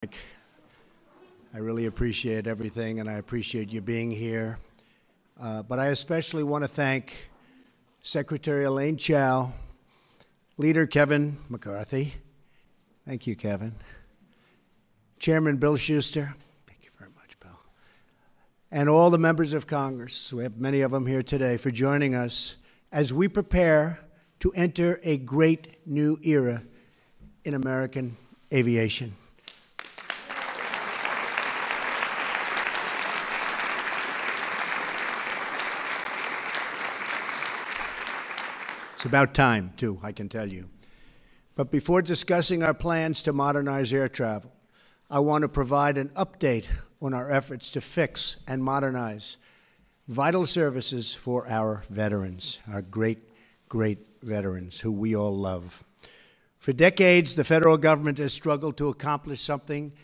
I really appreciate everything, and I appreciate you being here. But I especially want to thank Secretary Elaine Chao, Leader Kevin McCarthy. Thank you, Kevin. Chairman Bill Schuster. Thank you very much, Bill. And all the members of Congress, we have many of them here today, for joining us as we prepare to enter a great new era in American aviation. It's about time, too, I can tell you. But before discussing our plans to modernize air travel, I want to provide an update on our efforts to fix and modernize vital services for our veterans, our great, great veterans who we all love. For decades, the federal government has struggled to accomplish something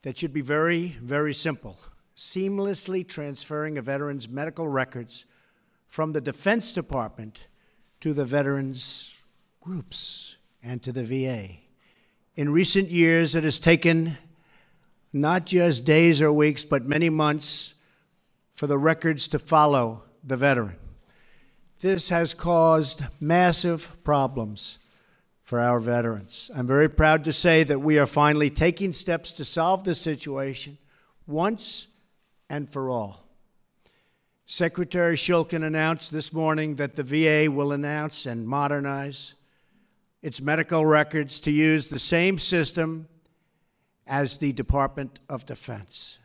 that should be very, very simple: seamlessly transferring a veteran's medical records from the Defense Department to the veterans groups and to the VA. In recent years, it has taken not just days or weeks, but many months for the records to follow the veteran. This has caused massive problems for our veterans. I'm very proud to say that we are finally taking steps to solve this situation once and for all. Secretary Shulkin announced this morning that the VA will announce and modernize its medical records to use the same system as the Department of Defense.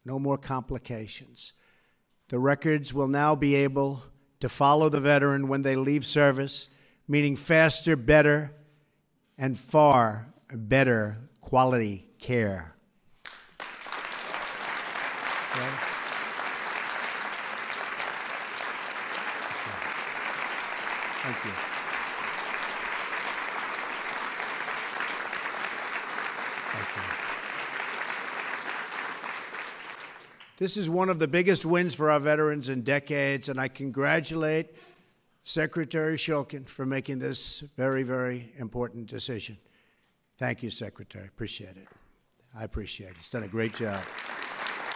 No more complications. The records will now be able to follow the veteran when they leave service, meaning faster, better, and far better quality care. Okay. Thank you. Thank you. This is one of the biggest wins for our veterans in decades, and I congratulate Secretary Shulkin for making this very, very important decision. Thank you, Secretary. Appreciate it. I appreciate it. He's done a great job.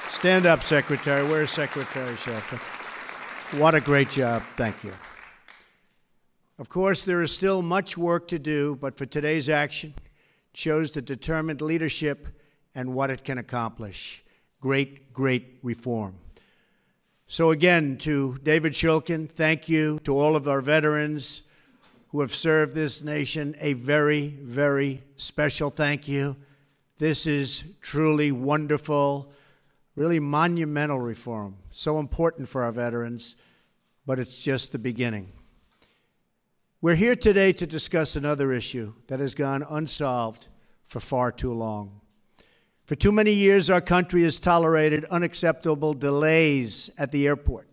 Stand up, Secretary. Where's Secretary Shulkin? What a great job. Thank you. Of course, there is still much work to do, but for today's action, it shows the determined leadership and what it can accomplish. Great, great reform. So again, to David Shulkin, thank you. To all of our veterans who have served this nation, a very, very special thank you. This is truly wonderful, really monumental reform. So important for our veterans, but it's just the beginning. We're here today to discuss another issue that has gone unsolved for far too long. For too many years, our country has tolerated unacceptable delays at the airport,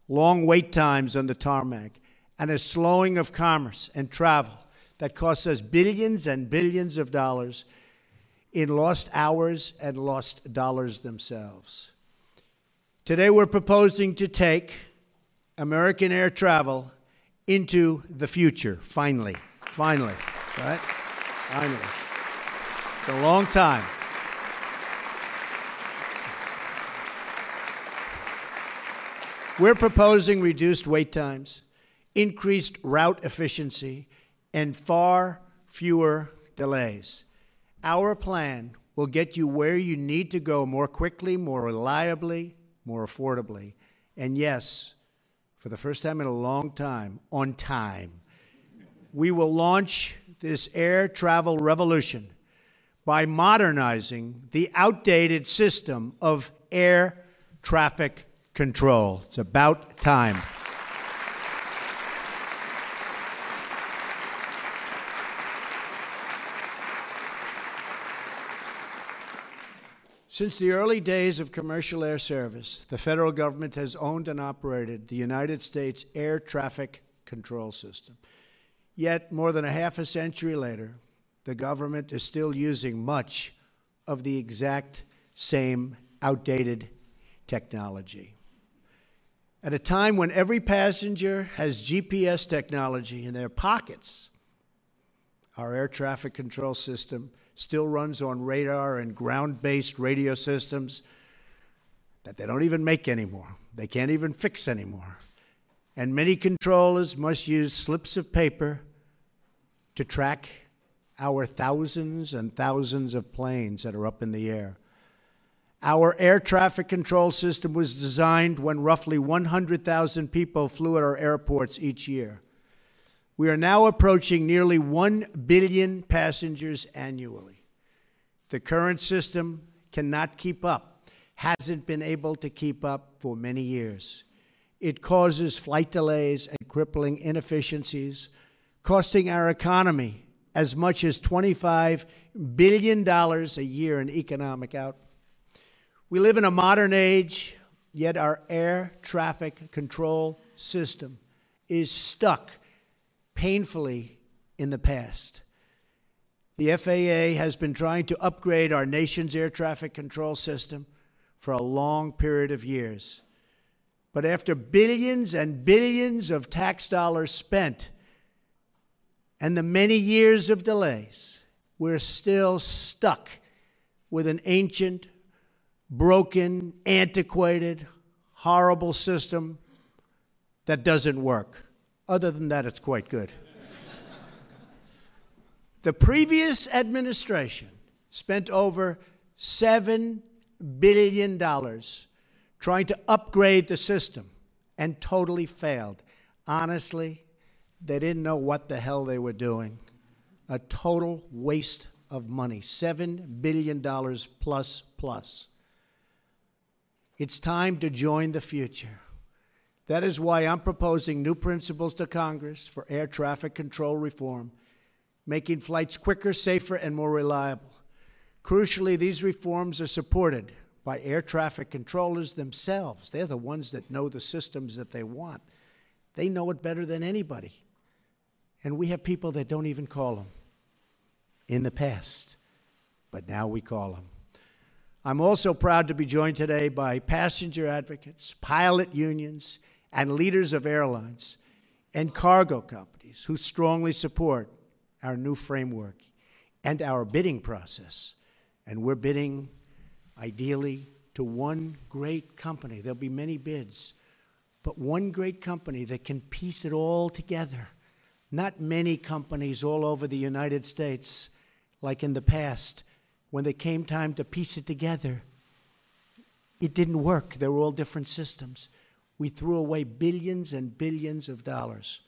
long wait times on the tarmac, and a slowing of commerce and travel that costs us billions and billions of dollars in lost hours and lost dollars themselves. Today, we're proposing to take American air travel into the future, finally, right? Finally. It's a long time. We're proposing reduced wait times, increased route efficiency, and far fewer delays. Our plan will get you where you need to go more quickly, more reliably, more affordably, and yes, for the first time in a long time, on time. We will launch this air travel revolution by modernizing the outdated system of air traffic control. It's about time. Since the early days of commercial air service, the federal government has owned and operated the United States air traffic control system. Yet, more than a half a century later, the government is still using much of the exact same outdated technology. At a time when every passenger has GPS technology in their pockets, our air traffic control system still runs on radar and ground-based radio systems that they don't even make anymore. They can't even fix anymore. And many controllers must use slips of paper to track our thousands and thousands of planes that are up in the air. Our air traffic control system was designed when roughly 100,000 people flew at our airports each year. We are now approaching nearly 1 billion passengers annually. The current system cannot keep up, hasn't been able to keep up for many years. It causes flight delays and crippling inefficiencies, costing our economy as much as $25 billion a year in economic output. We live in a modern age, yet our air traffic control system is stuck painfully in the past. The FAA has been trying to upgrade our nation's air traffic control system for a long period of years. But after billions and billions of tax dollars spent and the many years of delays, we're still stuck with an ancient, broken, antiquated, horrible system that doesn't work. Other than that, it's quite good. The previous administration spent over $7 billion trying to upgrade the system and totally failed. Honestly, they didn't know what the hell they were doing. A total waste of money, $7 billion plus. It's time to join the future. That is why I'm proposing new principles to Congress for air traffic control reform, making flights quicker, safer, and more reliable. Crucially, these reforms are supported by air traffic controllers themselves. They're the ones that know the systems that they want. They know it better than anybody. And we have people that don't even call them in the past, but now we call them. I'm also proud to be joined today by passenger advocates, pilot unions, and leaders of airlines and cargo companies who strongly support our new framework and our bidding process. And we're bidding, ideally, to one great company. There'll be many bids, but one great company that can piece it all together. Not many companies all over the United States, like in the past, when they came time to piece it together, it didn't work. They were all different systems. We threw away billions and billions of dollars.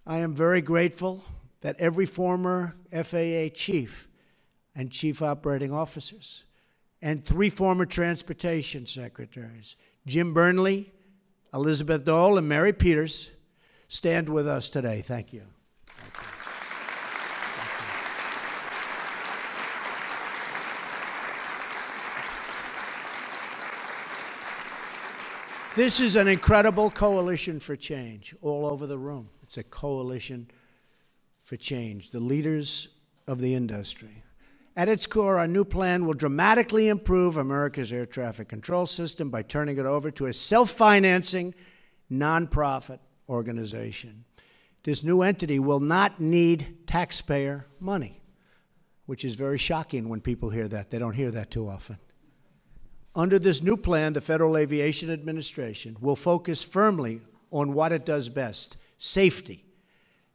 I am very grateful that every former FAA chief and chief operating officers and 3 former transportation secretaries, Jim Burnley, Elizabeth Dole, and Mary Peters, stand with us today. Thank you. This is an incredible coalition for change all over the room. It's a coalition for change, the leaders of the industry. At its core, our new plan will dramatically improve America's air traffic control system by turning it over to a self-financing, nonprofit organization. This new entity will not need taxpayer money, which is very shocking when people hear that. They don't hear that too often. Under this new plan, the Federal Aviation Administration will focus firmly on what it does best, safety.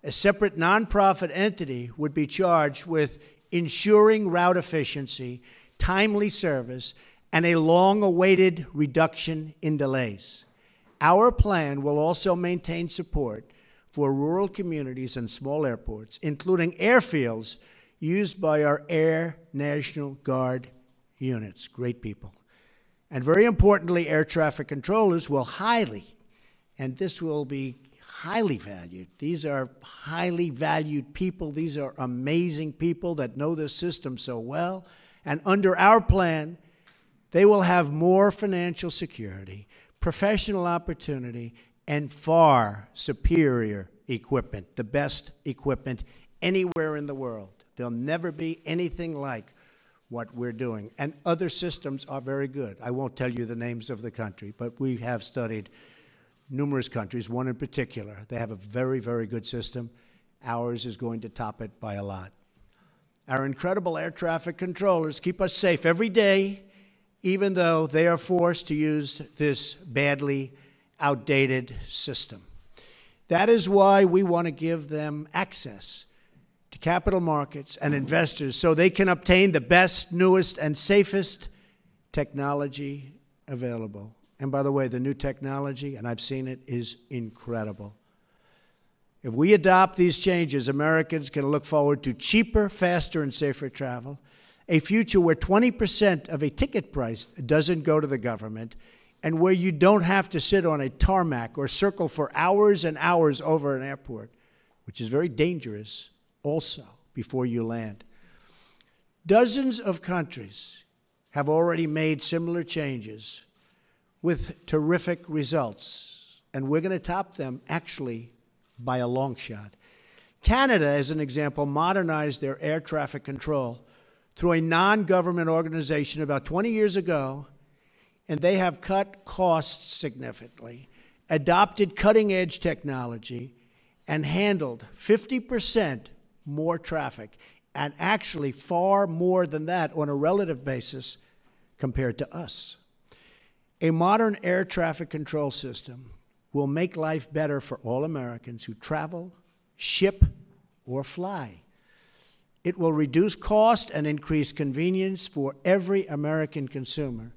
A separate nonprofit entity would be charged with ensuring route efficiency, timely service, and a long-awaited reduction in delays. Our plan will also maintain support for rural communities and small airports, including airfields used by our Air National Guard units. Great people. And very importantly, air traffic controllers will and this will be highly valued. These are highly valued people. These are amazing people that know this system so well. And under our plan, they will have more financial security, professional opportunity, and far superior equipment, the best equipment anywhere in the world. There'll never be anything like what we're doing. And other systems are very good. I won't tell you the names of the country, but we have studied numerous countries, one in particular. They have a very, very good system. Ours is going to top it by a lot. Our incredible air traffic controllers keep us safe every day, even though they are forced to use this badly outdated system. That is why we want to give them access to capital markets and investors so they can obtain the best, newest, and safest technology available. And by the way, the new technology, and I've seen it, is incredible. If we adopt these changes, Americans can look forward to cheaper, faster, and safer travel, a future where 20% of a ticket price doesn't go to the government, and where you don't have to sit on a tarmac or circle for hours and hours over an airport, which is very dangerous also before you land. Dozens of countries have already made similar changes with terrific results, and we're going to top them, actually, by a long shot. Canada, as an example, modernized their air traffic control through a non-government organization about 20 years ago, and they have cut costs significantly, adopted cutting-edge technology, and handled 50% more traffic, and actually far more than that on a relative basis compared to us. A modern air traffic control system will make life better for all Americans who travel, ship, or fly. It will reduce cost and increase convenience for every American consumer.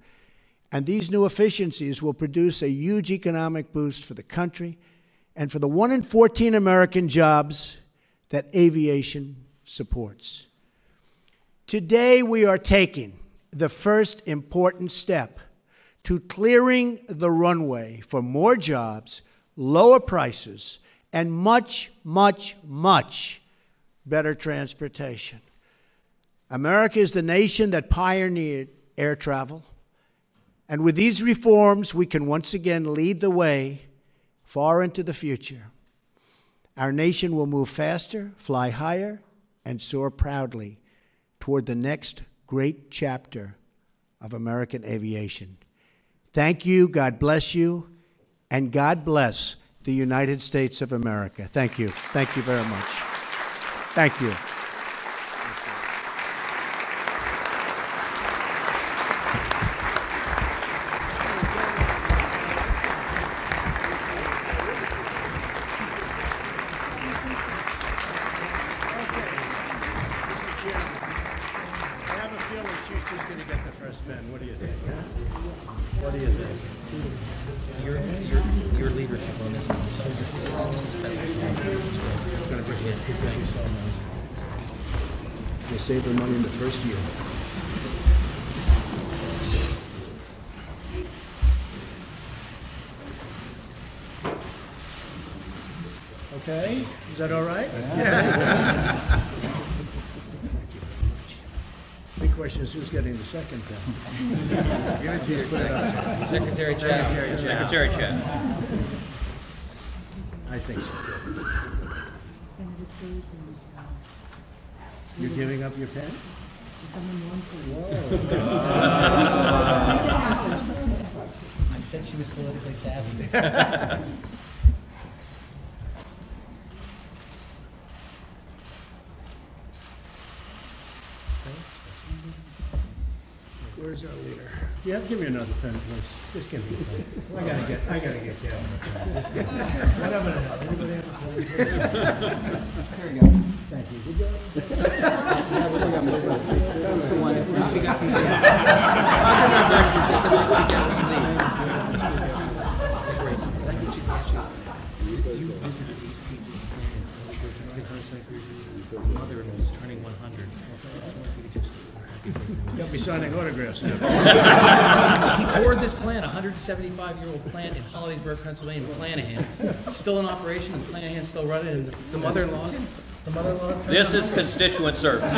And these new efficiencies will produce a huge economic boost for the country and for the 1 in 14 American jobs that aviation supports. Today, we are taking the first important step to clearing the runway for more jobs, lower prices, and much, much, much better transportation. America is the nation that pioneered air travel, and with these reforms, we can once again lead the way far into the future. Our nation will move faster, fly higher, and soar proudly toward the next great chapter of American aviation. Thank you, God bless you, and God bless the United States of America. Thank you. Thank you very much. Thank you. Your leadership on this is special. It's going to bring in. Thank you so much. You'll save the money in the first year. Okay, is that all right? Yeah. Big question is who's getting the second pen? Give it to you. Put it up. Secretary Chad. Secretary Chad. I think so. You're giving up your pen? Whoa. I said she was politically savvy. Where's our leader? Yeah, give me another pen, please. Just give me a pen. I gotta get Kevin a pen. Whatever the hell. Anybody have a pen? There you go. Thank you. Good job. That was the one. We got the. You visited these people. My mother-in-law is turning 100. You'll be signing autographs now. He toured this plant, a 175-year-old plant in Hollidaysburg, Pennsylvania, Planahan. Still in operation, and Planahan's still running, and the mother-in-law. This is constituent service.